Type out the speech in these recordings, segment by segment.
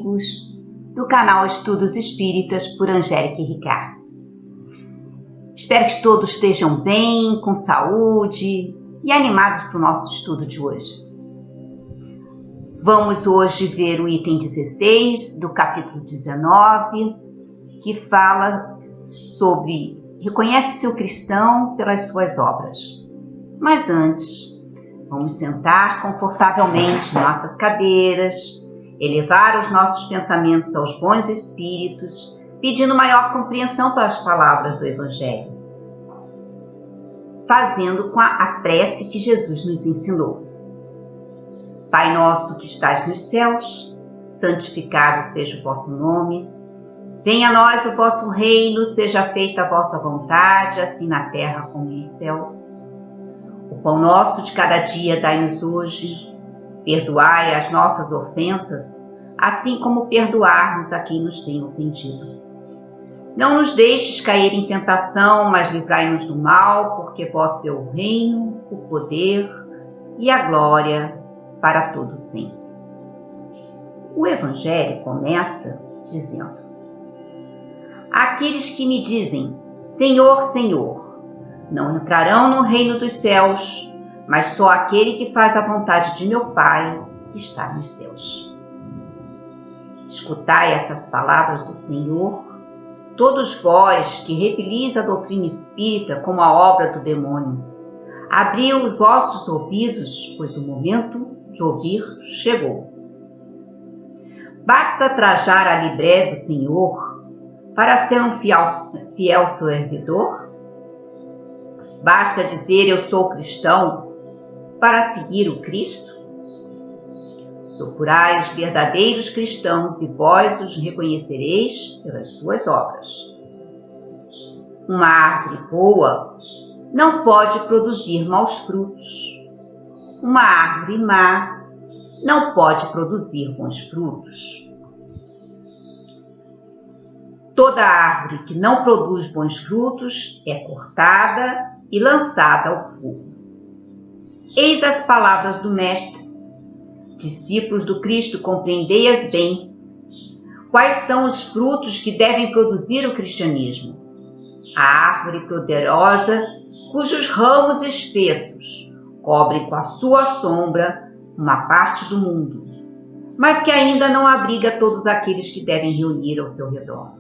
amigos do canal Estudos Espíritas por Angélica e Ricardo. Espero que todos estejam bem, com saúde e animados para o nosso estudo de hoje. Vamos hoje ver o item 16 do capítulo 19, que fala sobre reconhece-se o cristão pelas suas obras. Mas antes, vamos sentar confortavelmente em nossas cadeiras, elevar os nossos pensamentos aos bons espíritos, pedindo maior compreensão para as palavras do Evangelho, fazendo com a prece que Jesus nos ensinou. Pai nosso que estás nos céus, santificado seja o vosso nome. Venha a nós o vosso reino, seja feita a vossa vontade, assim na terra como no céu. O pão nosso de cada dia dai-nos hoje. Perdoai as nossas ofensas, assim como perdoarmos a quem nos tem ofendido. Não nos deixes cair em tentação, mas livrai-nos do mal, porque vosso é o reino, o poder e a glória para todo sempre. O Evangelho começa dizendo: Aqueles que me dizem, Senhor, Senhor, não entrarão no reino dos céus, mas só aquele que faz a vontade de meu Pai que está nos céus. Escutai essas palavras do Senhor, todos vós que repelis a doutrina espírita como a obra do demônio. Abri os vossos ouvidos, pois o momento de ouvir chegou. Basta trajar a libré do Senhor para ser um fiel servidor? Basta dizer eu sou cristão para seguir o Cristo? Procurai os verdadeiros cristãos e vós os reconhecereis pelas suas obras. Uma árvore boa não pode produzir maus frutos. Uma árvore má não pode produzir bons frutos. Toda árvore que não produz bons frutos é cortada e lançada ao fogo. Eis as palavras do Mestre. Discípulos do Cristo, compreendei-as bem. Quais são os frutos que devem produzir o cristianismo? A árvore poderosa, cujos ramos espessos cobrem com a sua sombra uma parte do mundo, mas que ainda não abriga todos aqueles que devem reunir ao seu redor.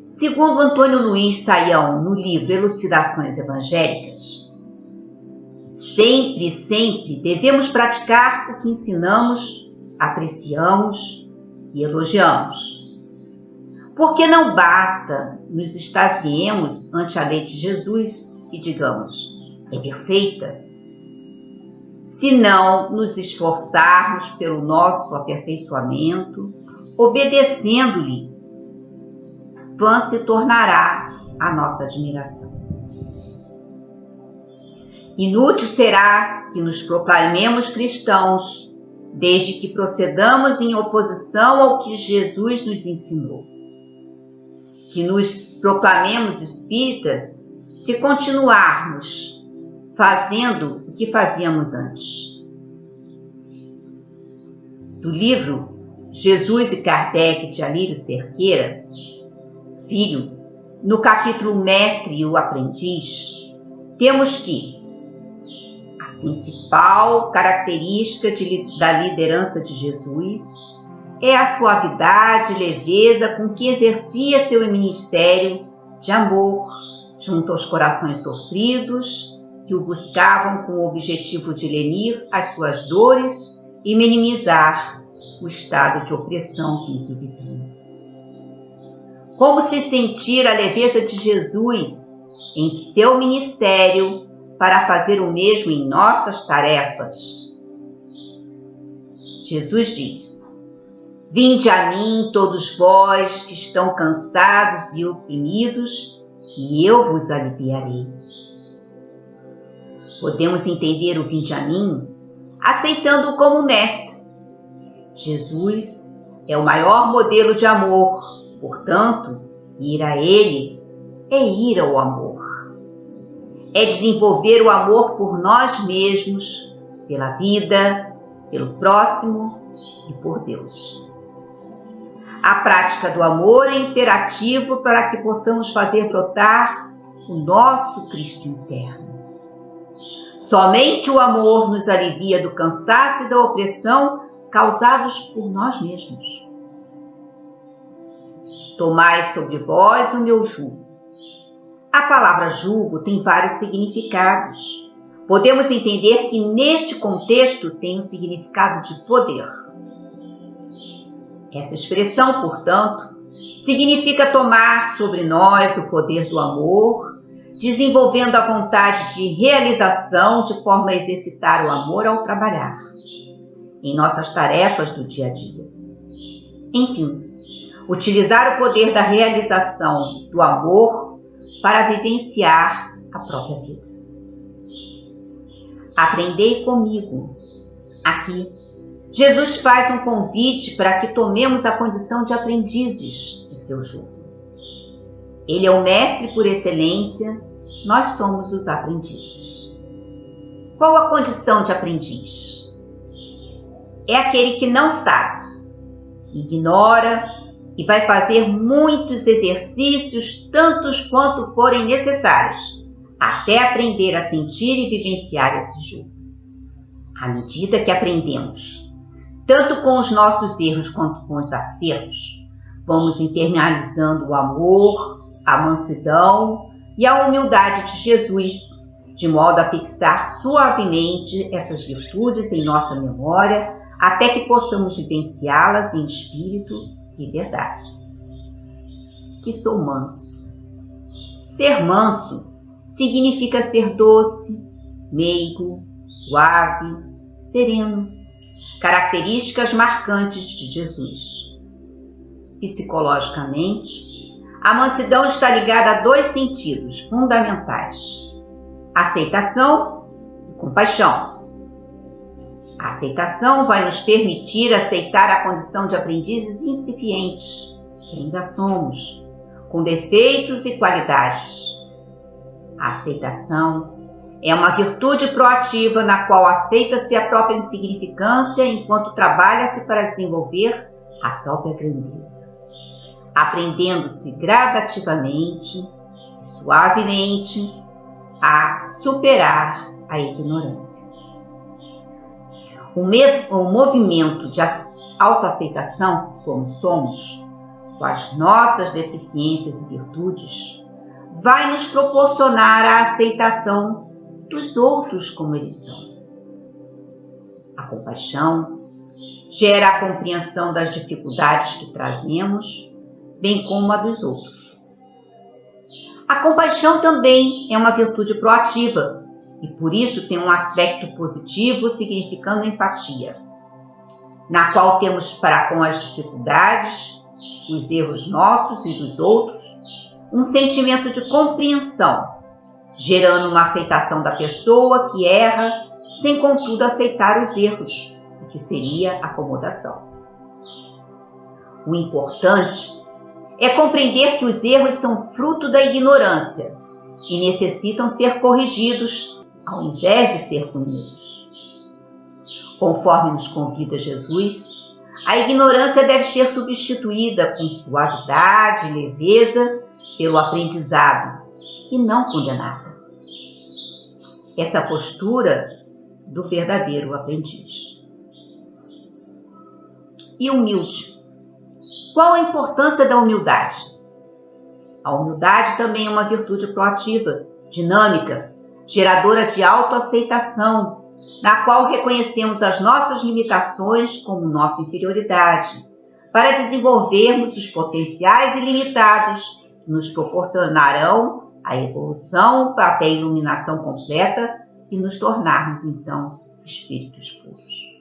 Segundo Antônio Luiz Saião, no livro Elucidações Evangélicas, sempre devemos praticar o que ensinamos, apreciamos e elogiamos. Porque não basta nos extasiemos ante a lei de Jesus e digamos, é perfeita, se não nos esforçarmos pelo nosso aperfeiçoamento, obedecendo-lhe, vã se tornará a nossa admiração. Inútil será que nos proclamemos cristãos, desde que procedamos em oposição ao que Jesus nos ensinou. Que nos proclamemos espírita se continuarmos fazendo o que fazíamos antes. Do livro Jesus e Kardec, de Alírio Cerqueira, Filho, no capítulo Mestre e o Aprendiz, temos que a principal característica da liderança de Jesus é a suavidade e leveza com que exercia seu ministério de amor junto aos corações sofridos que o buscavam com o objetivo de lenir as suas dores e minimizar o estado de opressão em que viviam. Como se sentir a leveza de Jesus em seu ministério para fazer o mesmo em nossas tarefas? Jesus diz: Vinde a mim todos vós que estão cansados e oprimidos, e eu vos aliviarei. Podemos entender o vinde a mim aceitando-o como mestre. Jesus é o maior modelo de amor, portanto, ir a ele é ir ao amor. É desenvolver o amor por nós mesmos, pela vida, pelo próximo e por Deus. A prática do amor é imperativo para que possamos fazer brotar o nosso Cristo interno. Somente o amor nos alivia do cansaço e da opressão causados por nós mesmos. Tomai sobre vós o meu jugo. A palavra jugo tem vários significados. Podemos entender que neste contexto tem um significado de poder. Essa expressão, portanto, significa tomar sobre nós o poder do amor, desenvolvendo a vontade de realização de forma a exercitar o amor ao trabalhar, em nossas tarefas do dia a dia. Enfim, utilizar o poder da realização do amor para vivenciar a própria vida. Aprendei comigo. Aqui, Jesus faz um convite para que tomemos a condição de aprendizes de seu jugo. Ele é o mestre por excelência, nós somos os aprendizes. Qual a condição de aprendiz? É aquele que não sabe, que ignora e vai fazer muitos exercícios, tantos quanto forem necessários, até aprender a sentir e vivenciar esse jugo. À medida que aprendemos, tanto com os nossos erros quanto com os acertos, vamos internalizando o amor, a mansidão e a humildade de Jesus, de modo a fixar suavemente essas virtudes em nossa memória, até que possamos vivenciá-las em espírito e verdade. Que sou manso. Ser manso significa ser doce, meigo, suave, sereno, características marcantes de Jesus. Psicologicamente, a mansidão está ligada a dois sentidos fundamentais: aceitação e compaixão. A aceitação vai nos permitir aceitar a condição de aprendizes incipientes, que ainda somos, com defeitos e qualidades. A aceitação é uma virtude proativa na qual aceita-se a própria insignificância enquanto trabalha-se para desenvolver a própria grandeza, aprendendo-se gradativamente e suavemente a superar a ignorância. O movimento de autoaceitação, como somos, com as nossas deficiências e virtudes, vai nos proporcionar a aceitação dos outros como eles são. A compaixão gera a compreensão das dificuldades que trazemos, bem como a dos outros. A compaixão também é uma virtude proativa e por isso tem um aspecto positivo significando empatia, na qual temos para com as dificuldades, os erros nossos e dos outros, um sentimento de compreensão, gerando uma aceitação da pessoa que erra, sem contudo aceitar os erros, o que seria acomodação. O importante é compreender que os erros são fruto da ignorância e necessitam ser corrigidos ao invés de ser punidos. Conforme nos convida Jesus, a ignorância deve ser substituída com suavidade e leveza pelo aprendizado e não condenada. Essa postura do verdadeiro aprendiz. E humilde. Qual a importância da humildade? A humildade também é uma virtude proativa, dinâmica, geradora de autoaceitação, na qual reconhecemos as nossas limitações como nossa inferioridade, para desenvolvermos os potenciais ilimitados que nos proporcionarão a evolução até a iluminação completa e nos tornarmos, então, espíritos puros.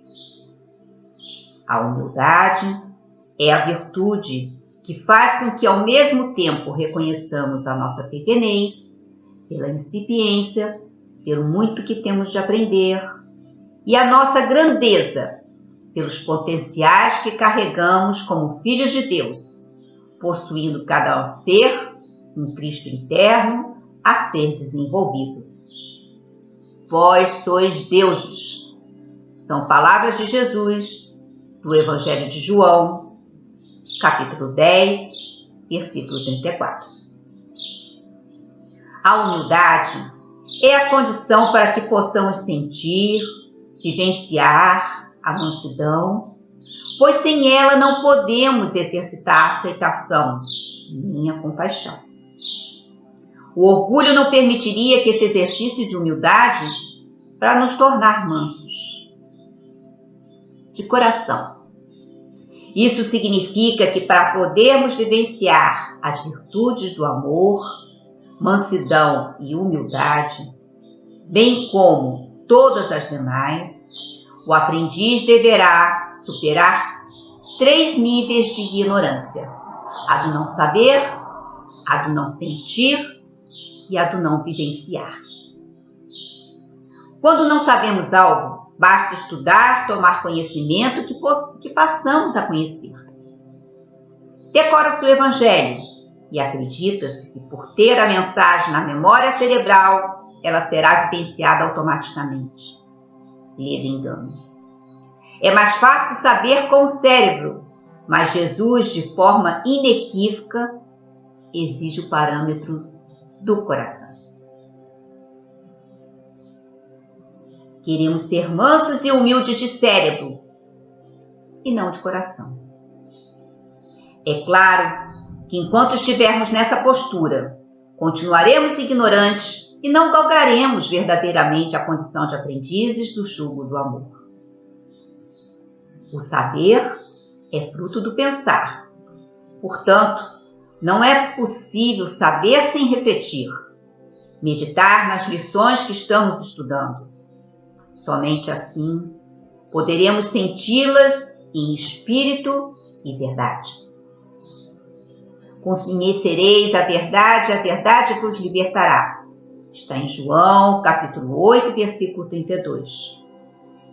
A humildade é a virtude que faz com que, ao mesmo tempo, reconheçamos a nossa pequenez, pela incipiência, pelo muito que temos de aprender, e a nossa grandeza, pelos potenciais que carregamos como filhos de Deus, possuindo cada ser um Cristo interno a ser desenvolvido. Vós sois deuses. São palavras de Jesus do Evangelho de João, capítulo 10, versículo 34. A humildade é a condição para que possamos sentir, vivenciar a mansidão, pois sem ela não podemos exercitar a aceitação nem a compaixão. O orgulho não permitiria que esse exercício de humildade para nos tornar mansos de coração. Isso significa que para podermos vivenciar as virtudes do amor, mansidão e humildade, bem como todas as demais, o aprendiz deverá superar 3 níveis de ignorância: a do não saber, a do não sentir e a do não vivenciar. Quando não sabemos algo, basta estudar, tomar conhecimento que passamos a conhecer. Decora-se o Evangelho e acredita-se que, por ter a mensagem na memória cerebral, ela será vivenciada automaticamente. Ledo engano. É mais fácil saber com o cérebro, mas Jesus, de forma inequívoca, exige o parâmetro do coração. Queremos ser mansos e humildes de cérebro e não de coração. É claro que enquanto estivermos nessa postura, continuaremos ignorantes e não galgaremos verdadeiramente a condição de aprendizes do jugo do amor. O saber é fruto do pensar. Portanto, não é possível saber sem refletir, meditar nas lições que estamos estudando. Somente assim poderemos senti-las em espírito e verdade. Conhecereis a verdade vos libertará. Está em João, capítulo 8, versículo 32.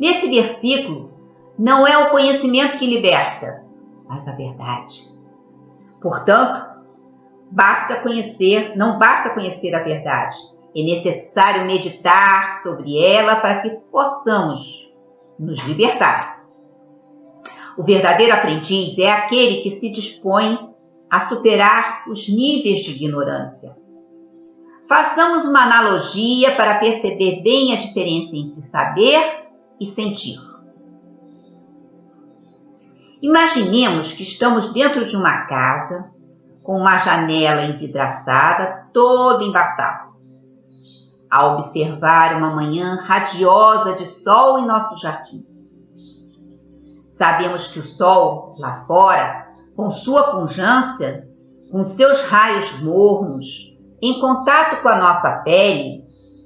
Nesse versículo, não é o conhecimento que liberta, mas a verdade. Portanto, não basta conhecer a verdade. É necessário meditar sobre ela para que possamos nos libertar. O verdadeiro aprendiz é aquele que se dispõe a superar os níveis de ignorância. Façamos uma analogia para perceber bem a diferença entre saber e sentir. Imaginemos que estamos dentro de uma casa com uma janela envidraçada toda embaçada. Ao observar uma manhã radiosa de sol em nosso jardim, sabemos que o sol, lá fora, com sua pungência, com seus raios mornos, em contato com a nossa pele,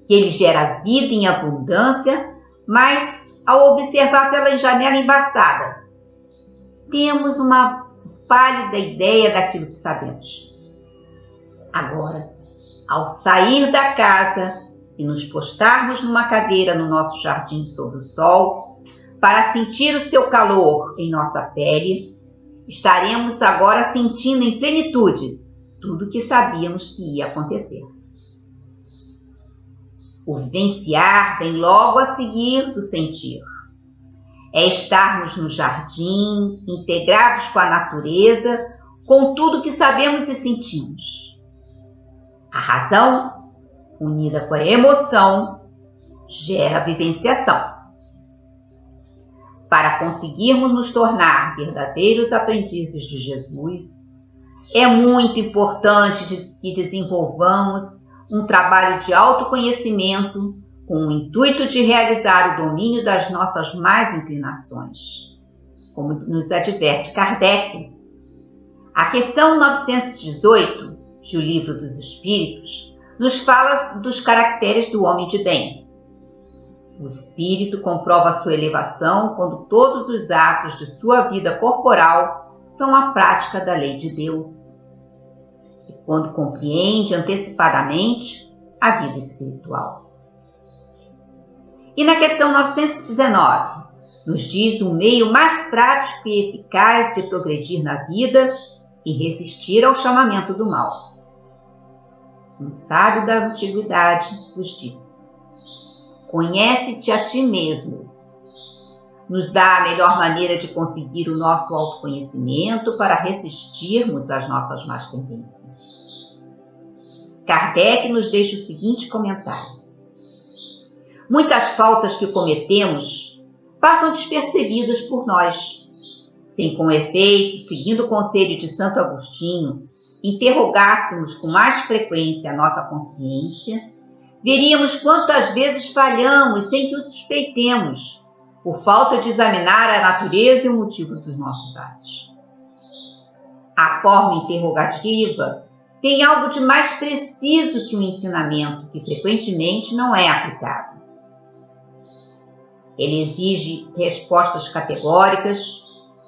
que ele gera vida em abundância, mas ao observar pela janela embaçada, temos uma pálida ideia daquilo que sabemos. Agora, ao sair da casa e nos postarmos numa cadeira no nosso jardim sob o sol, para sentir o seu calor em nossa pele, estaremos agora sentindo em plenitude tudo o que sabíamos que ia acontecer. O vivenciar vem logo a seguir do sentir. É estarmos no jardim, integrados com a natureza, com tudo que sabemos e sentimos. A razão, unida com a emoção, gera a vivenciação. Para conseguirmos nos tornar verdadeiros aprendizes de Jesus, é muito importante que desenvolvamos um trabalho de autoconhecimento com o intuito de realizar o domínio das nossas más inclinações. Como nos adverte Kardec, a questão 918 de O Livro dos Espíritos nos fala dos caracteres do homem de bem. O espírito comprova sua elevação quando todos os atos de sua vida corporal são a prática da lei de Deus, e quando compreende antecipadamente a vida espiritual. E na questão 919, nos diz o meio mais prático e eficaz de progredir na vida e resistir ao chamamento do mal. Um sábio da antiguidade nos disse: conhece-te a ti mesmo. nos dá a melhor maneira de conseguir o nosso autoconhecimento para resistirmos às nossas más tendências. Kardec nos deixa o seguinte comentário: muitas faltas que cometemos passam despercebidas por nós. Se com efeito, seguindo o conselho de Santo Agostinho, interrogássemos com mais frequência a nossa consciência, veríamos quantas vezes falhamos sem que o suspeitemos, por falta de examinar a natureza e o motivo dos nossos atos. A forma interrogativa tem algo de mais preciso que o ensinamento, que frequentemente não é aplicado. Ele exige respostas categóricas,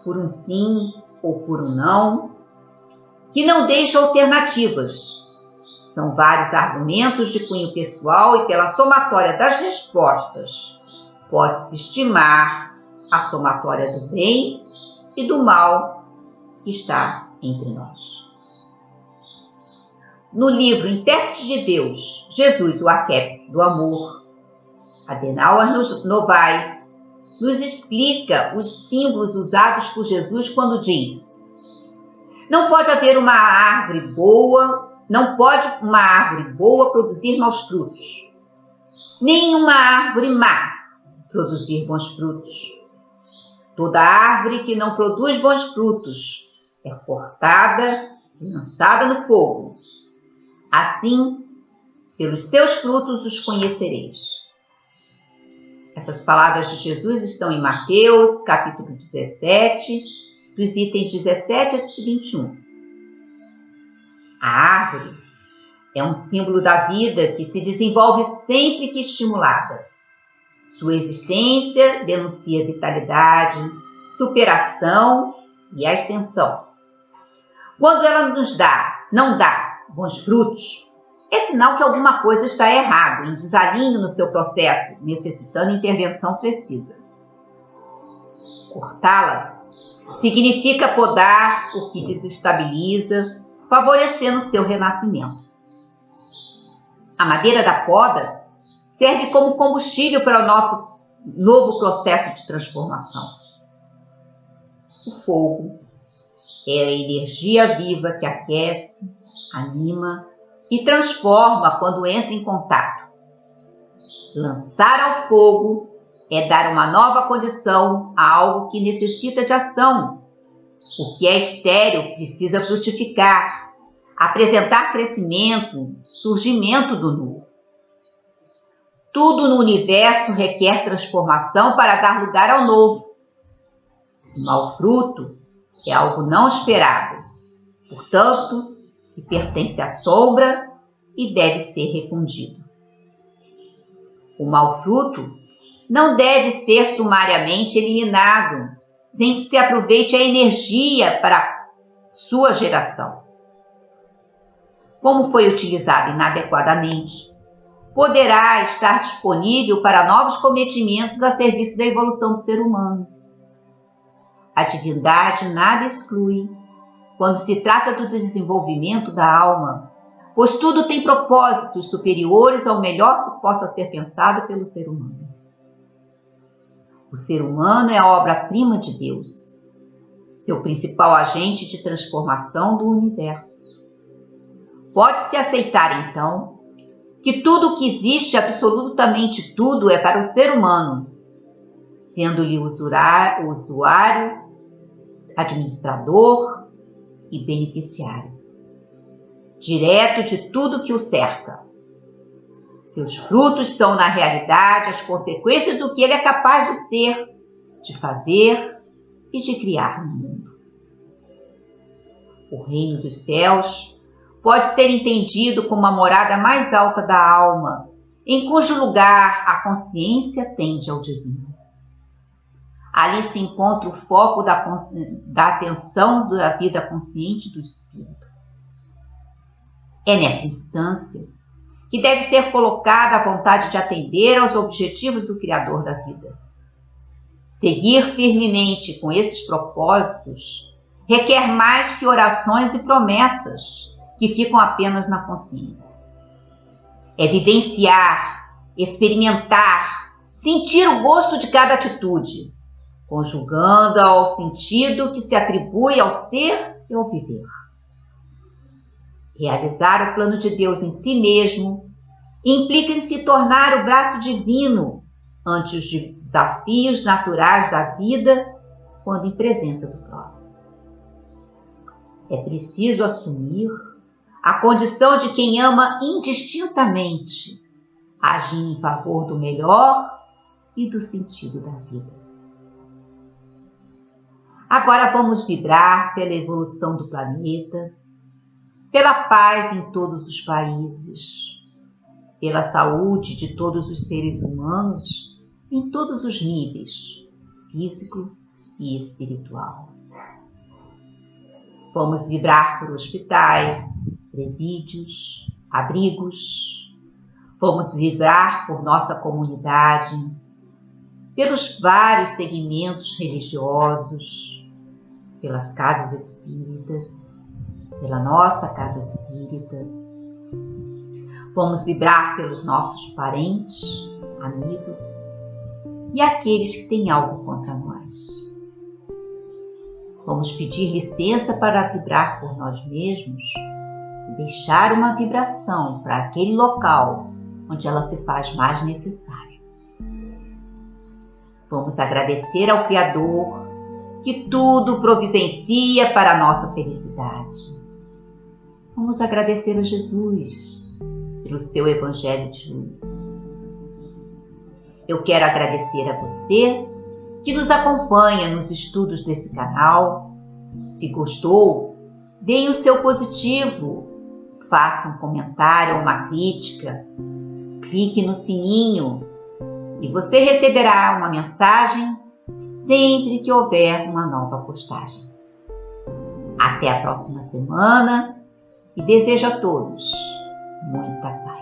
por um sim ou por um não, que não deixa alternativas. São vários argumentos de cunho pessoal e pela somatória das respostas pode-se estimar a somatória do bem e do mal que está entre nós. No livro Intérprete de Deus, Jesus, o Arquétipo do Amor, Adenauer Novaes nos explica os símbolos usados por Jesus quando diz: não pode uma árvore boa produzir maus frutos, nem uma árvore má produzir bons frutos. Toda árvore que não produz bons frutos é cortada e lançada no fogo. Assim, pelos seus frutos os conhecereis. Essas palavras de Jesus estão em Mateus, capítulo 17, dos itens 17 a 21. A árvore é um símbolo da vida que se desenvolve sempre que estimulada. Sua existência denuncia vitalidade, superação e ascensão. Quando ela não dá bons frutos, é sinal que alguma coisa está errada, em desalinho no seu processo, necessitando intervenção precisa. Cortá-la significa podar o que desestabiliza, favorecendo seu renascimento. A madeira da poda serve como combustível para o novo processo de transformação. O fogo é a energia viva que aquece, anima e transforma quando entra em contato. Lançar ao fogo é dar uma nova condição a algo que necessita de ação. O que é estéril precisa frutificar, apresentar crescimento, surgimento do novo. Tudo no universo requer transformação para dar lugar ao novo. O mau fruto é algo não esperado, portanto, que pertence à sombra e deve ser refundido. O mau fruto não deve ser sumariamente eliminado, sem que se aproveite a energia para sua geração. Como foi utilizado inadequadamente, poderá estar disponível para novos cometimentos a serviço da evolução do ser humano. A divindade nada exclui quando se trata do desenvolvimento da alma, pois tudo tem propósitos superiores ao melhor que possa ser pensado pelo ser humano. O ser humano é a obra-prima de Deus, seu principal agente de transformação do universo. Pode-se aceitar, então, que tudo o que existe, absolutamente tudo, é para o ser humano, sendo-lhe usuário, administrador e beneficiário, direto de tudo que o cerca. Seus frutos são, na realidade, as consequências do que ele é capaz de ser, de fazer e de criar no mundo. O reino dos céus pode ser entendido como a morada mais alta da alma, em cujo lugar a consciência tende ao divino. Ali se encontra o foco da atenção da vida consciente do espírito. É nessa instância que deve ser colocada a vontade de atender aos objetivos do Criador da vida. Seguir firmemente com esses propósitos requer mais que orações e promessas que ficam apenas na consciência. É vivenciar, experimentar, sentir o gosto de cada atitude, conjugando ao sentido que se atribui ao ser e ao viver. Realizar o plano de Deus em si mesmo implica em se tornar o braço divino ante os desafios naturais da vida, quando em presença do próximo. É preciso assumir a condição de quem ama indistintamente, agindo em favor do melhor e do sentido da vida. Agora vamos vibrar pela evolução do planeta, pela paz em todos os países, pela saúde de todos os seres humanos em todos os níveis, físico e espiritual. Vamos vibrar por hospitais, presídios, abrigos. Vamos vibrar por nossa comunidade, pelos vários segmentos religiosos, pelas casas espíritas, pela nossa casa espírita. Vamos vibrar pelos nossos parentes, amigos e aqueles que têm algo contra nós. Vamos pedir licença para vibrar por nós mesmos e deixar uma vibração para aquele local onde ela se faz mais necessária. Vamos agradecer ao Criador que tudo providencia para a nossa felicidade. Vamos agradecer a Jesus pelo seu Evangelho de luz. Eu quero agradecer a você que nos acompanha nos estudos desse canal. Se gostou, dê o seu positivo, faça um comentário ou uma crítica, clique no sininho e você receberá uma mensagem sempre que houver uma nova postagem. Até a próxima semana e desejo a todos muita paz.